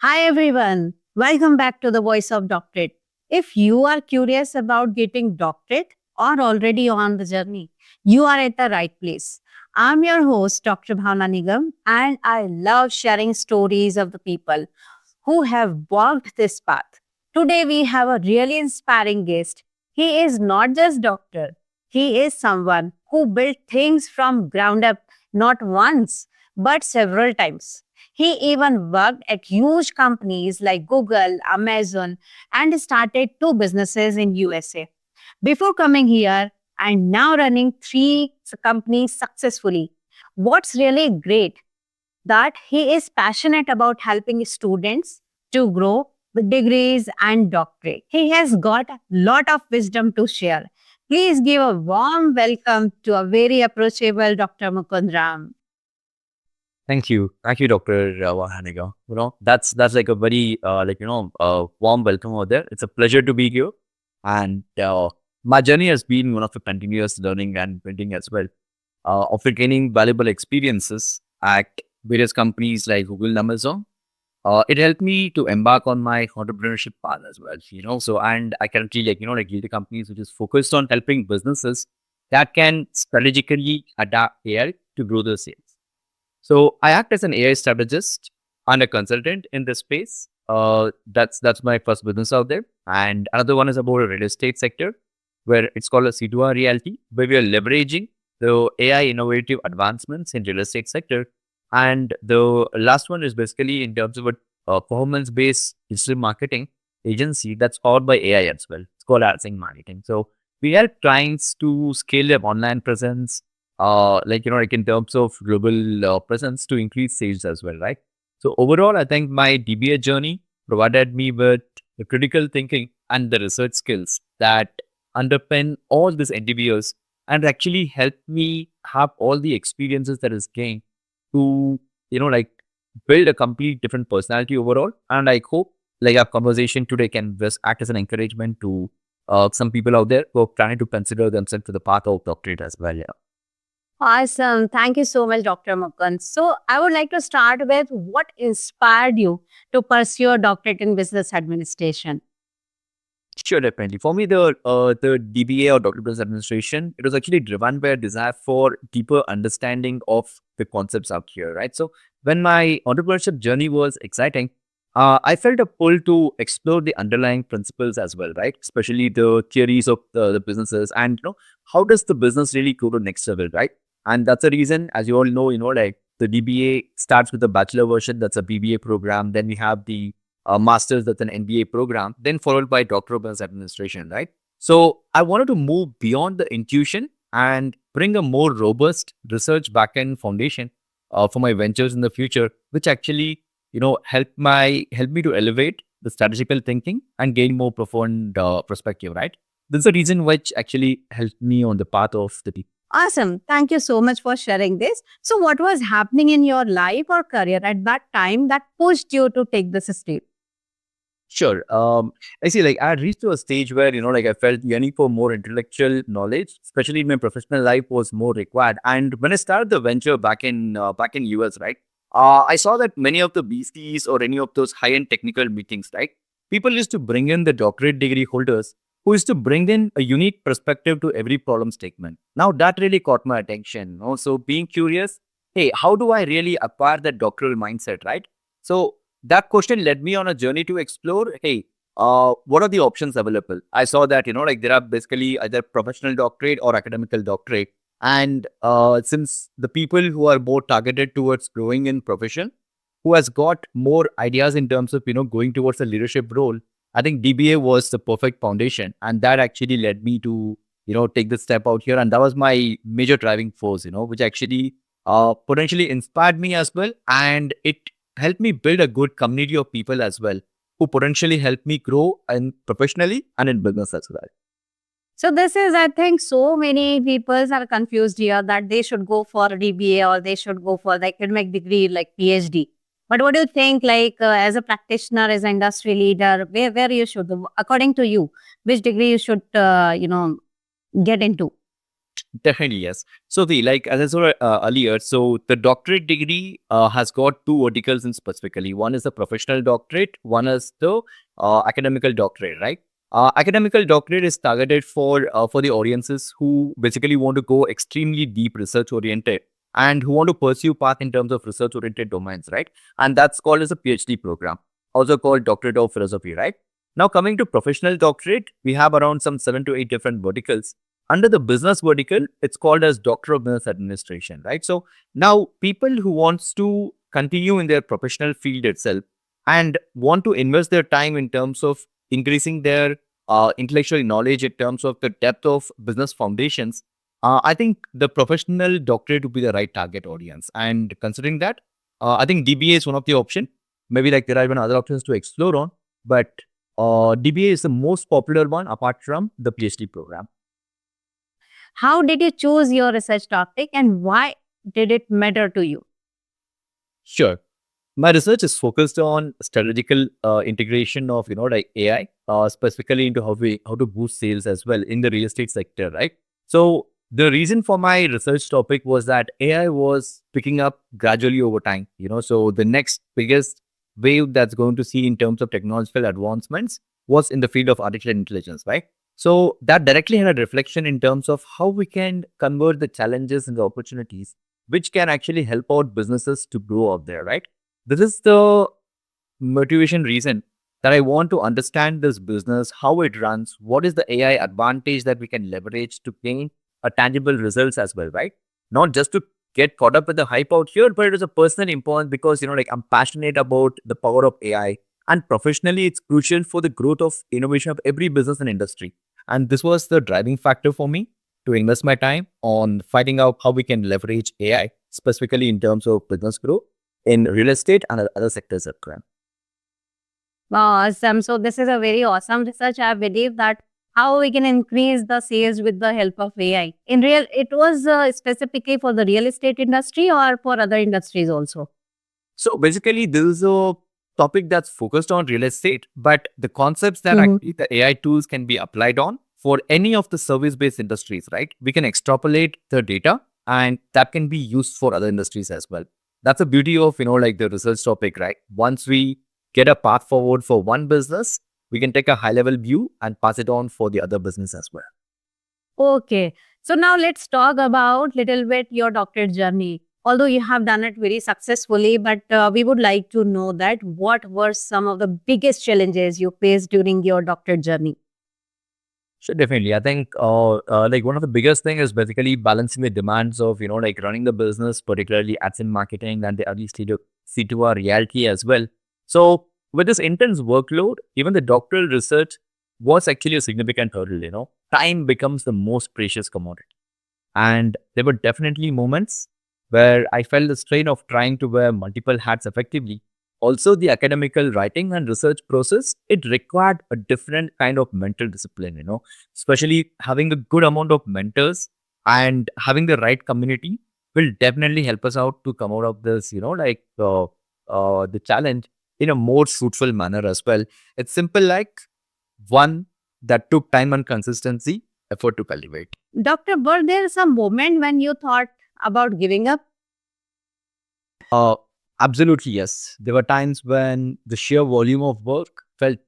Hi everyone, welcome back to the Voice of Doctorate. If you are curious about getting doctorate or already on the journey, you are at the right place. I'm your host, Dr. Bhavna Nigam, and I love sharing stories of the people who have walked this path. Today we have a really inspiring guest. He is not just doctor, he is someone who built things from ground up not once but several times. He even worked at huge companies like Google, Amazon, and started two businesses in USA. Before coming here and now running three companies successfully. What's really great that he is passionate about helping students to grow with degrees and doctorate. He has got a lot of wisdom to share. Please give a warm welcome to a very approachable Dr. Mukund Ram. Thank you, Dr. Wahaniga. That's like a very warm welcome over there. It's a pleasure to be here, and my journey has been one of the continuous learning and building as well. After gaining valuable experiences at various companies like Google and Amazon, it helped me to embark on my entrepreneurship path as well. So and I currently lead the companies which is focused on helping businesses that can strategically adapt AI to grow their sales. So I act as an AI strategist and a consultant in this space. That's my first business out there. And another one is about a real estate sector where it's called a C2R reality, where we are leveraging the AI innovative advancements in real estate sector. And the last one is basically in terms of a performance-based digital marketing agency that's powered by AI as well. It's called Adsing Marketing. So we help clients to scale their online presence, like in terms of global presence to increase sales as well, right? So overall, I think my DBA journey provided me with the critical thinking and the research skills that underpin all these endeavors and actually helped me have all the experiences that is gained to, like build a complete different personality overall. And I hope like our conversation today can just act as an encouragement to some people out there who are trying to consider themselves to the path of doctorate as well. Yeah. Awesome. Thank you so much, Dr. Mukund. So, I would like to start with what inspired you to pursue a doctorate in business administration? Sure, definitely. For me, the DBA or Doctor Business Administration, it was actually driven by a desire for deeper understanding of the concepts out here, right? So when my entrepreneurship journey was exciting, I felt a pull to explore the underlying principles as well, right? Especially the theories of the businesses and how does the business really go to next level, right? And that's the reason, as you all know, like the DBA starts with the bachelor version, that's a BBA program. Then we have the master's, that's an MBA program, then followed by Doctor of Business Administration, right? So I wanted to move beyond the intuition and bring a more robust research backend foundation for my ventures in the future, which actually help me to elevate the strategical thinking and gain more profound perspective, right? This is the reason which actually helped me on the path of the Awesome. Thank you so much for sharing this. So, what was happening in your life or career at that time that pushed you to take this step? Sure. I see. Like I reached to a stage where like I felt yearning for more intellectual knowledge, especially in my professional life, was more required. And when I started the venture back in US, right, I saw that many of the BCs or any of those high-end technical meetings, right, people used to bring in the doctorate degree holders who used to bring in a unique perspective to every problem statement. Now that really caught my attention. So being curious, hey, how do I really acquire that doctoral mindset, right? So that question led me on a journey to explore, hey, what are the options available? I saw that, like there are basically either professional doctorate or academical doctorate. And since the people who are more targeted towards growing in profession, who has got more ideas in terms of, going towards a leadership role, I think DBA was the perfect foundation. And that actually led me to, take this step out here. And that was my major driving force, which actually potentially inspired me as well. And it help me build a good community of people as well who potentially help me grow and professionally and in business as well. So, this is, I think, so many people are confused here that they should go for a DBA or they should go for the academic degree like PhD. But what do you think, like as a practitioner, as an industry leader, where you should, according to you, which degree you should, get into? Definitely, yes. So like as I said earlier, so the doctorate degree has got two verticals in specifically. One is the professional doctorate, one is the academical doctorate, right? Academical doctorate is targeted for the audiences who basically want to go extremely deep research oriented and who want to pursue path in terms of research oriented domains, right? And that's called as a PhD program, also called Doctorate of Philosophy, right? Now coming to professional doctorate, we have around some 7 to 8 different verticals. Under the business vertical, it's called as Doctor of Business Administration, right? So now people who wants to continue in their professional field itself and want to invest their time in terms of increasing their intellectual knowledge in terms of the depth of business foundations, I think the professional doctorate would be the right target audience. And considering that, I think DBA is one of the option. Maybe like there are even other options to explore on, but DBA is the most popular one apart from the PhD program. How did you choose your research topic and why did it matter to you? Sure. My research is focused on strategical integration of like AI, specifically into how to boost sales as well in the real estate sector, right? So the reason for my research topic was that AI was picking up gradually over time. So the next biggest wave that's going to see in terms of technological advancements was in the field of artificial intelligence, right? So that directly had a reflection in terms of how we can convert the challenges into opportunities, which can actually help out businesses to grow out there, right? This is the motivation reason that I want to understand this business, how it runs, what is the AI advantage that we can leverage to gain a tangible results as well, right? Not just to get caught up with the hype out here, but it is a personal importance because, like I'm passionate about the power of AI and professionally it's crucial for the growth of innovation of every business and industry. And this was the driving factor for me to invest my time on finding out how we can leverage AI, specifically in terms of business growth in real estate and other sectors as well. Awesome. So this is a very awesome research. I believe that how we can increase the sales with the help of AI. It was specifically for the real estate industry or for other industries also? So basically, this is a topic that's focused on real estate, but the concepts that actually the AI tools can be applied on for any of the service-based industries, right? We can extrapolate the data and that can be used for other industries as well. That's the beauty of, like the research topic, right? Once we get a path forward for one business, we can take a high level view and pass it on for the other business as well. Okay. So now let's talk about little bit your doctorate journey. Although you have done it very successfully, but we would like to know that what were some of the biggest challenges you faced during your doctorate journey? Sure, definitely. I think like one of the biggest thing is basically balancing the demands of, like running the business, particularly ads and marketing and the early stage of C2R reality as well. So with this intense workload, even the doctoral research was actually a significant hurdle. Time becomes the most precious commodity. And there were definitely moments where I felt the strain of trying to wear multiple hats effectively. Also, the academical writing and research process, it required a different kind of mental discipline, especially having a good amount of mentors and having the right community will definitely help us out to come out of this, like the challenge in a more fruitful manner as well. It's simple like one that took time and consistency, effort to cultivate. Doctor, were there some moment when you thought about giving up? Uh, Absolutely, yes. There were times when the sheer volume of work felt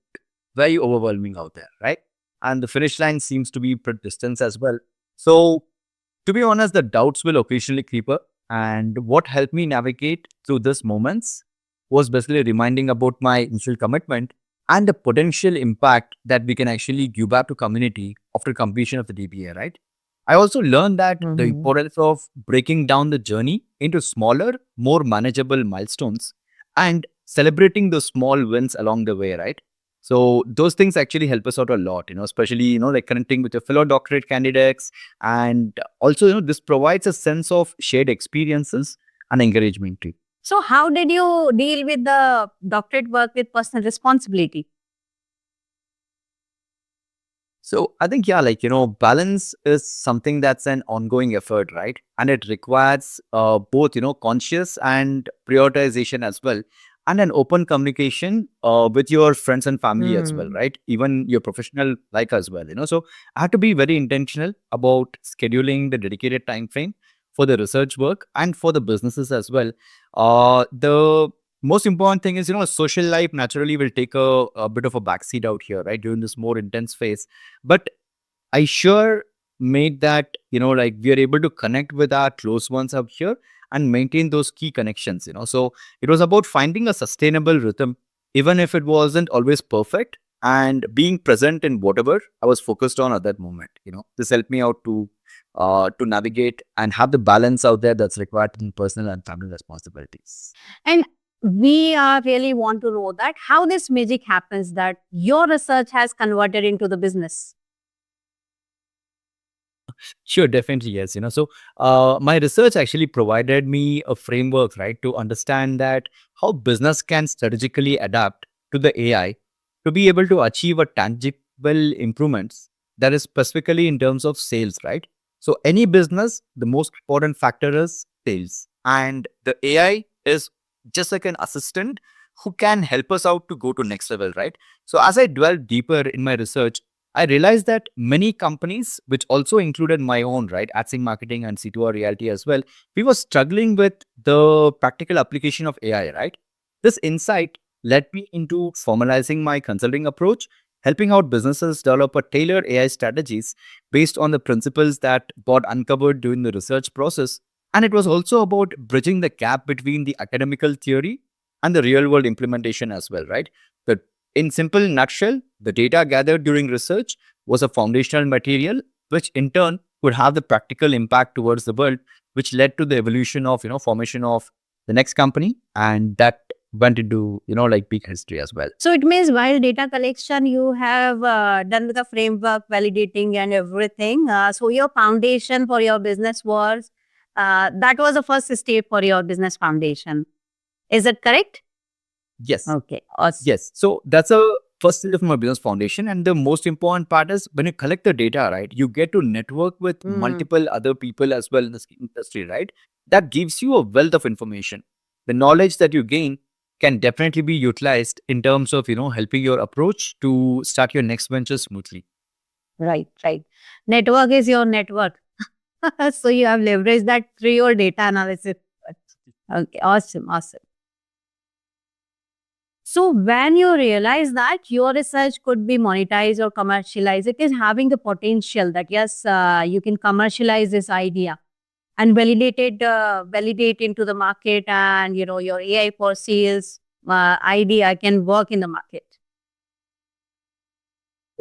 very overwhelming out there, right? And the finish line seems to be pretty distant as well. So, to be honest, the doubts will occasionally creep up. And what helped me navigate through these moments was basically reminding about my initial commitment and the potential impact that we can actually give back to community after completion of the DBA, right? I also learned that the importance of breaking down the journey into smaller, more manageable milestones and celebrating the small wins along the way, right? So those things actually help us out a lot, especially, like connecting with your fellow doctorate candidates. And also, this provides a sense of shared experiences and encouragement too. So how did you deal with the doctorate work with personal responsibility? So I think, yeah, like, balance is something that's an ongoing effort, right? And it requires both, conscious and prioritization as well. and an open communication with your friends and family as well, right? Even your professional life as well, So I had to be very intentional about scheduling the dedicated time frame for the research work and for the businesses as well. The most important thing is, social life naturally will take a bit of a backseat out here, right? During this more intense phase. But I sure made that, like we are able to connect with our close ones out here and maintain those key connections. So it was about finding a sustainable rhythm, even if it wasn't always perfect, and being present in whatever I was focused on at that moment. This helped me out to navigate and have the balance out there that's required in personal and family responsibilities. And we really want to know that how this magic happens that your research has converted into the business. Sure, definitely, yes. So my research actually provided me a framework, right, to understand that how business can strategically adapt to the AI to be able to achieve a tangible improvements that is specifically in terms of sales, right? So any business, the most important factor is sales, and the AI is just like an assistant who can help us out to go to next level, right? So as I dwelled deeper in my research, I realized that many companies, which also included my own, right, AdSync marketing and C2R reality as well, we were struggling with the practical application of AI, right? This insight led me into formalizing my consulting approach, helping out businesses develop a tailored AI strategies based on the principles that got uncovered during the research process. And it was also about bridging the gap between the academical theory and the real world implementation as well, right? The in simple nutshell, the data gathered during research was a foundational material, which in turn could have the practical impact towards the world, which led to the evolution of, formation of the next company. And that went into, like big history as well. So it means while data collection, you have done with the framework, validating and everything. So your foundation for your business was, that was the first step for your business foundation. Is it correct? Yes. Okay, awesome. Yes. So that's a first stage of my business foundation. And the most important part is when you collect the data, right, you get to network with multiple other people as well in the industry, right? That gives you a wealth of information. The knowledge that you gain can definitely be utilized in terms of, helping your approach to start your next venture smoothly. Right, right. Network is your network. So you have leveraged that through your data analysis. Okay, awesome, awesome. So when you realize that your research could be monetized or commercialized, it is having the potential that yes, you can commercialize this idea and validate into the market, and your AI for sales idea can work in the market.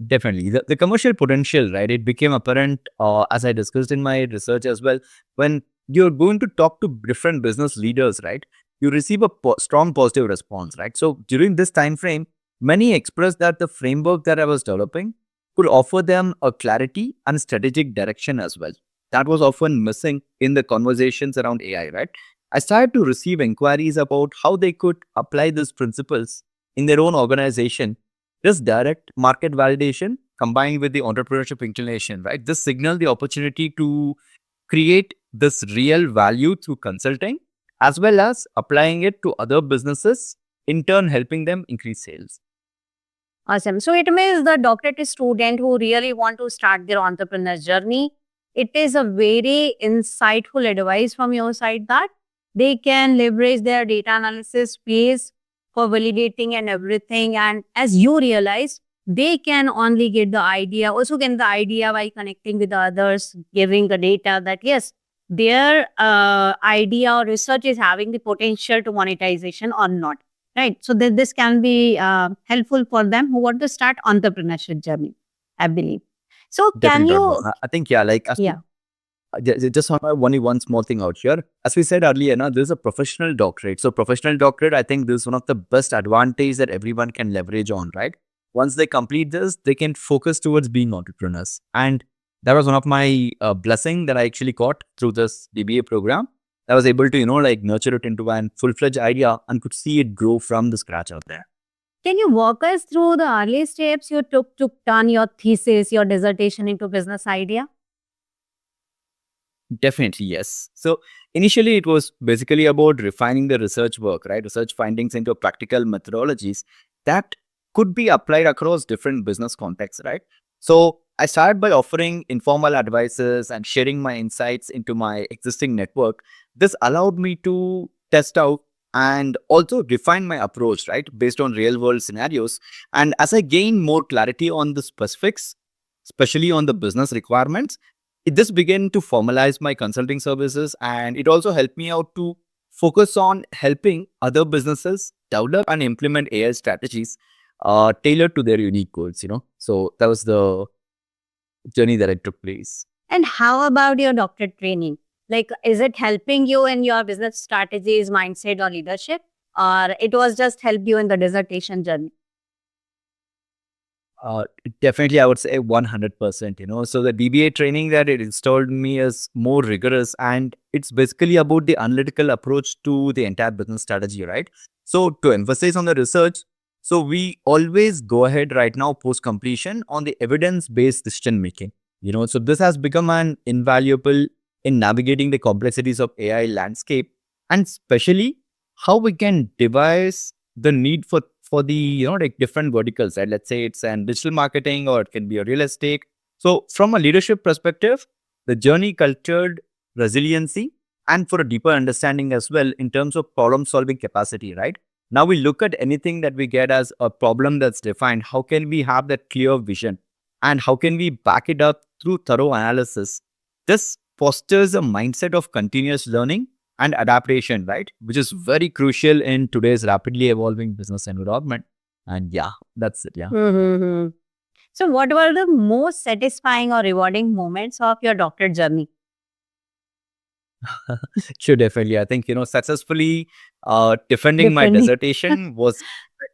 Definitely. The commercial potential, right? It became apparent as I discussed in my research as well. When you're going to talk to different business leaders, right? You receive a strong positive response, right? So during this time frame, many expressed that the framework that I was developing could offer them a clarity and strategic direction as well. That was often missing in the conversations around AI, right? I started to receive inquiries about how they could apply these principles in their own organization. This direct market validation combined with the entrepreneurship inclination, right? This signaled the opportunity to create this real value through consulting as well as applying it to other businesses, in turn helping them increase sales. Awesome. So it means the doctorate student who really want to start their entrepreneur journey, it is a very insightful advice from your side that they can leverage their data analysis space for validating and everything. And as you realize, they can only get the idea, also get the idea by connecting with the others, giving the data that yes, their idea or research is having the potential to monetization or not. Right. So this can be helpful for them who want to start entrepreneurship journey, I believe. So can Definitely, you? Dharma. I think, yeah, like Yeah. just on only one small thing out here. As we said earlier, this is a professional doctorate. So professional doctorate, I think this is one of the best advantage that everyone can leverage on, right? Once they complete this, they can focus towards being entrepreneurs. And that was one of my blessing that I actually got through this DBA program. I was able to, like nurture it into a full-fledged idea and could see it grow from the scratch out there. Can you walk us through the early steps you took to turn your thesis, your dissertation into business idea? Definitely, yes. So initially, it was basically about refining the research work, right? Research findings into practical methodologies that could be applied across different business contexts, right? So I started by offering informal advices and sharing my insights into my existing network. This allowed me to test out and also refine my approach, right, based on real world scenarios. And as I gain more clarity on the specifics, especially on the business requirements, this began to formalize my consulting services, and it also helped me out to focus on helping other businesses develop and implement AI strategies tailored to their unique goals. So that was the journey that I took place. And how about your doctorate training? Like, is it helping you in your business strategies, mindset, or leadership? Or it was just help you in the dissertation journey? Definitely, I would say 100%. So the DBA training that it installed me is more rigorous, and it's basically about the analytical approach to the entire business strategy, right? So to emphasize on the research, so we always go ahead right now post completion on the evidence-based decision making. So this has become an invaluable in navigating the complexities of AI landscape, and especially how we can devise the need for the like different verticals, right? Let's say it's an digital marketing or it can be a real estate. So from a leadership perspective, the journey cultured resiliency and for a deeper understanding as well in terms of problem solving capacity, right? Now we look at anything that we get as a problem that's defined, how can we have that clear vision and how can we back it up through thorough analysis? This fosters a mindset of continuous learning and adaptation, right? Which is very crucial in today's rapidly evolving business environment. And yeah, that's it. Yeah. Mm-hmm. So, what were the most satisfying or rewarding moments of your doctorate journey? Sure, definitely. I think, successfully defending my Defending. dissertation was,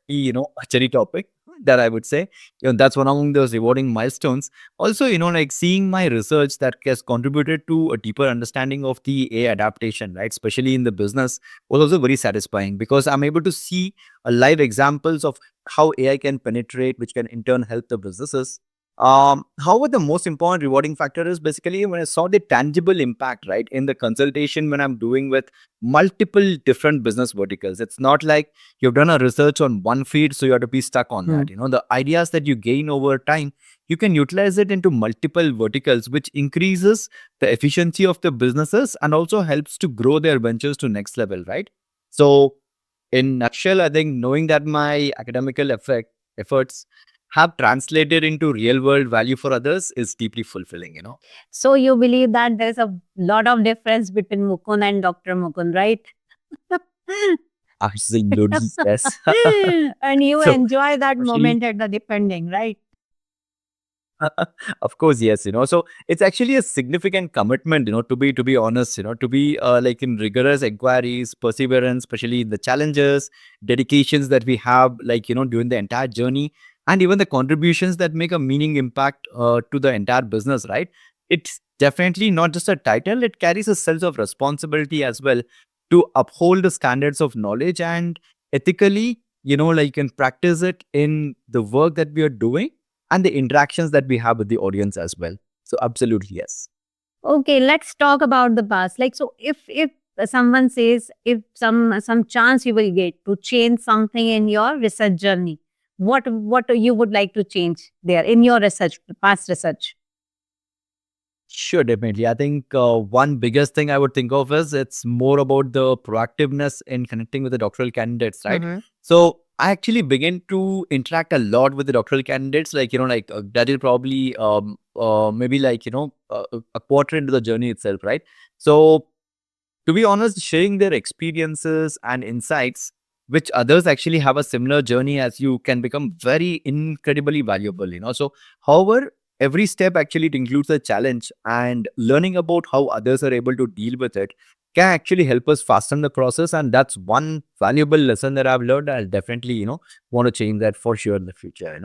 a cherry topic that I would say. That's one among those rewarding milestones. Also, like seeing my research that has contributed to a deeper understanding of the AI adaptation, right? Especially in the business was also very satisfying because I'm able to see live examples of how AI can penetrate, which can in turn help the businesses. However, the most important rewarding factor is basically when I saw the tangible impact, right, in the consultation when I'm doing with multiple different business verticals. It's not like you've done a research on one field, so you have to be stuck on that. The ideas that you gain over time, you can utilize it into multiple verticals, which increases the efficiency of the businesses and also helps to grow their ventures to next level, right? So, in nutshell, I think knowing that my academical efforts have translated into real world value for others is deeply fulfilling. So, you believe that there's a lot of difference between Mukund and Dr. Mukund, right? Absolutely, yes. And you So, enjoy that especially moment at the defending, right? of course, yes. So it's actually a significant commitment, to be honest, to be like in rigorous inquiries, perseverance, especially in the challenges, dedications that we have, like, during the entire journey, and even the contributions that make a meaning impact to the entire business, right? It's definitely not just a title, it carries a sense of responsibility as well to uphold the standards of knowledge and ethically, like, and practice it in the work that we are doing and the interactions that we have with the audience as well. So absolutely, yes. Okay, let's talk about the past. Like, so if someone says if some chance you will get to change something in your research journey, what you would like to change there in your research, past research? Sure, definitely. I think one biggest thing I would think of is it's more about the proactiveness in connecting with the doctoral candidates, right? Mm-hmm. So I actually begin to interact a lot with the doctoral candidates, like, like that is probably maybe like, a quarter into the journey itself, right? So to be honest, sharing their experiences and insights, which others actually have a similar journey as you, can become very incredibly valuable. So, however, every step actually it includes a challenge, and learning about how others are able to deal with it can actually help us fasten the process. And that's one valuable lesson that I've learned. I'll definitely, want to change that for sure in the future.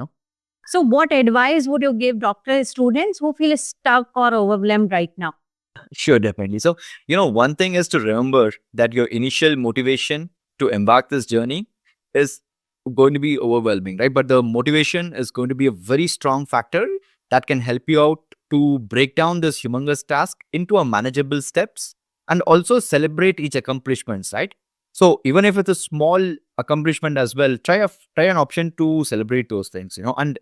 So, what advice would you give doctoral students who feel stuck or overwhelmed right now? Sure, definitely. So, one thing is to remember that your initial motivation to embark this journey is going to be overwhelming, right? But the motivation is going to be a very strong factor that can help you out to break down this humongous task into a manageable steps and also celebrate each accomplishments, right? So even if it's a small accomplishment as well, try an option to celebrate those things, and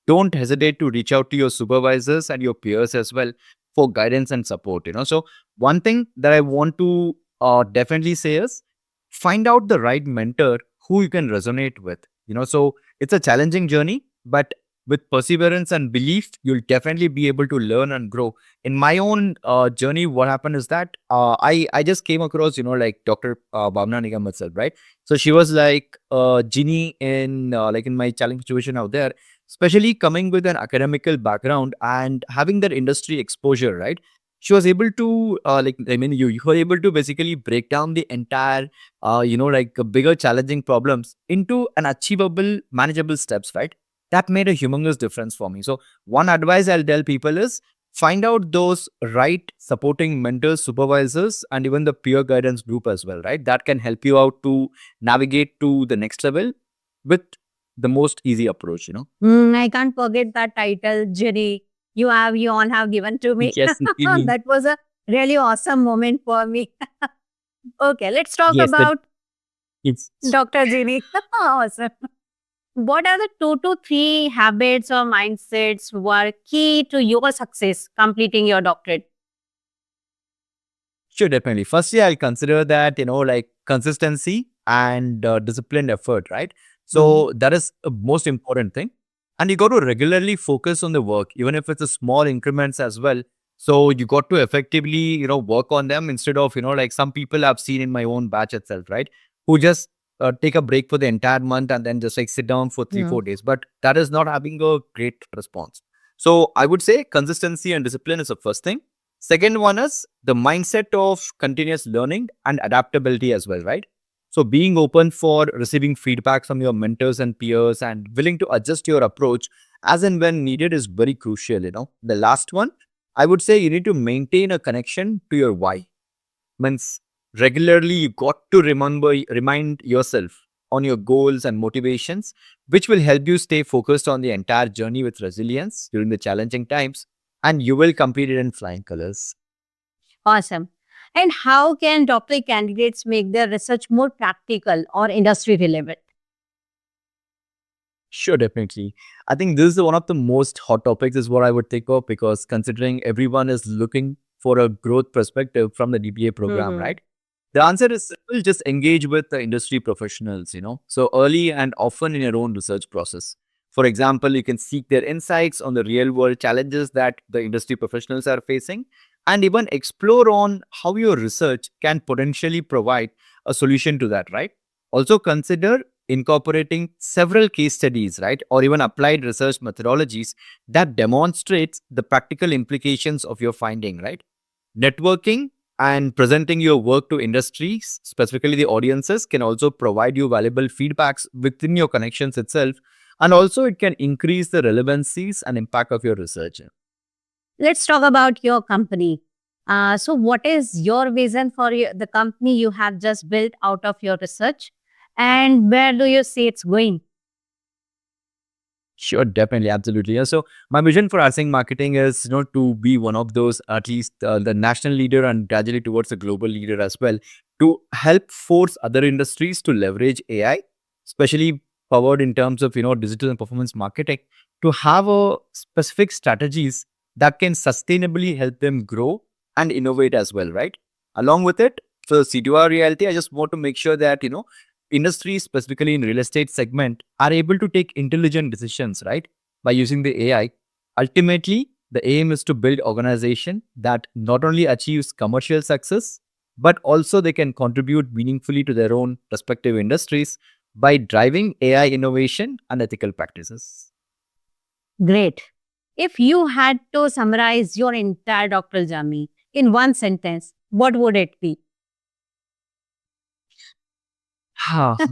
don't hesitate to reach out to your supervisors and your peers as well for guidance and support. So one thing that I want to definitely say is find out the right mentor who you can resonate with. So it's a challenging journey, but with perseverance and belief, you'll definitely be able to learn and grow. In my own journey, what happened is that I just came across, like Dr. Bhavna Nigam itself, right? So she was like a genie in in my challenging situation out there, especially coming with an academical background and having that industry exposure, right? She was able to you were able to basically break down the entire bigger challenging problems into an achievable manageable steps, right? That made a humongous difference for me. So one advice I'll tell people is find out those right supporting mentors, supervisors, and even the peer guidance group as well, right? That can help you out to navigate to the next level with the most easy approach. I can't forget that title, Jury. You all have given to me. Yes, indeed. That was a really awesome moment for me. Okay, let's talk Yes, that about it's Dr. Ginny. Awesome. What are the 2 to 3 habits or mindsets were key to your success completing your doctorate? sure, definitely. Firstly, I'll consider that, consistency and disciplined effort, right? Mhm. So that is a most important thing. And you got to regularly focus on the work, even if it's a small increments as well. So you got to effectively, work on them instead of, like some people I've seen in my own batch itself, right? Who just take a break for the entire month and then just like sit down for three, Yeah. 4 days. But that is not having a great response. So I would say consistency and discipline is the first thing. Second one is the mindset of continuous learning and adaptability as well, right? So being open for receiving feedback from your mentors and peers and willing to adjust your approach as and when needed is very crucial. The last one, I would say you need to maintain a connection to your why. Means regularly you got to remind yourself on your goals and motivations, which will help you stay focused on the entire journey with resilience during the challenging times, and you will complete it in flying colors. Awesome. And how can doctorate candidates make their research more practical or industry relevant? Sure, definitely. I think this is one of the most hot topics, is what I would think of, because considering everyone is looking for a growth perspective from the DBA program, Mhm. right? The answer is simple, just engage with the industry professionals, so early and often in your own research process. For example, you can seek their insights on the real world challenges that the industry professionals are facing and even explore on how your research can potentially provide a solution to that, right? Also consider incorporating several case studies, right, or even applied research methodologies that demonstrates the practical implications of your finding, right? Networking and presenting your work to industries, specifically the audiences, can also provide you valuable feedbacks within your connections itself. And also it can increase the relevancies and impact of your research. Let's talk about your company. So, what is your vision for the company you have just built out of your research? And where do you see it's going? Sure, definitely, absolutely. Yeah. So my vision for Async marketing is, to be one of those, at least the national leader and gradually towards a global leader as well, to help force other industries to leverage AI, especially powered in terms of, digital and performance marketing, to have a specific strategies that can sustainably help them grow and innovate as well, right? Along with it, for the C2R reality, I just want to make sure that, industries, specifically in real estate segment, are able to take intelligent decisions, right, by using the AI. Ultimately, the aim is to build organization that not only achieves commercial success, but also they can contribute meaningfully to their own respective industries by driving AI innovation and ethical practices. Great. If you had to summarize your entire doctoral journey in one sentence, what would it be?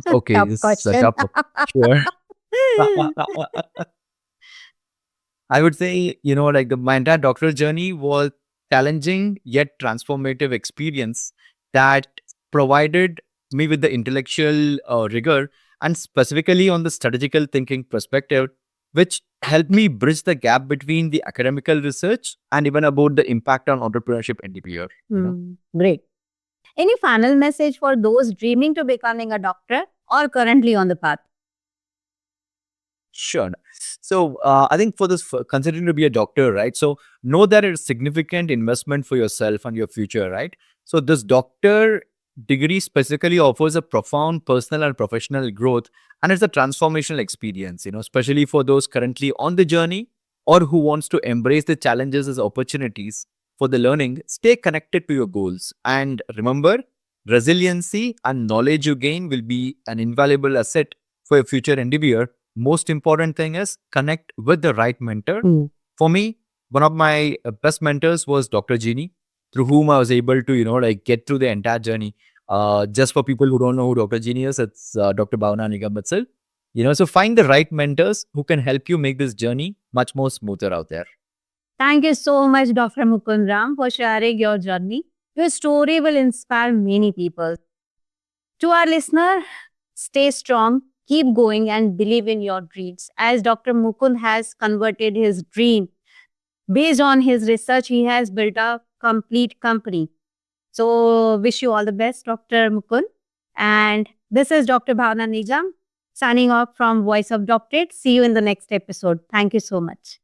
Okay, Tough this is a question. tough one. Sure. I would say, my entire doctoral journey was challenging yet transformative experience that provided me with the intellectual rigor and specifically on the strategical thinking perspective, which helped me bridge the gap between the academical research and even about the impact on entrepreneurship in the peer. Great. Any final message for those dreaming to becoming a doctor or currently on the path? Sure. So I think for this, considering to be a doctor, right? So know that it's significant investment for yourself and your future, right? So this doctor degree specifically offers a profound personal and professional growth, and it's a transformational experience, especially for those currently on the journey or who wants to embrace the challenges as opportunities for the learning. Stay connected to your goals, and remember, resiliency and knowledge you gain will be an invaluable asset for your future endeavor. Most important thing is connect with the right mentor. For me, one of my best mentors was Dr. Jeannie, through whom I was able to, get through the entire journey. Just for people who don't know who Dr. Jeannie is, it's Dr. Bhavana Nigam itself. So find the right mentors who can help you make this journey much more smoother out there. Thank you so much, Dr. Mukund Ram, for sharing your journey. Your story will inspire many people. To our listener, stay strong, keep going, and believe in your dreams. As Dr. Mukund has converted his dream, based on his research, he has built a complete company. So, wish you all the best, Dr. Mukund. And this is Dr. Bhavana Nigam signing off from Voice of Doctorate. See you in the next episode. Thank you so much.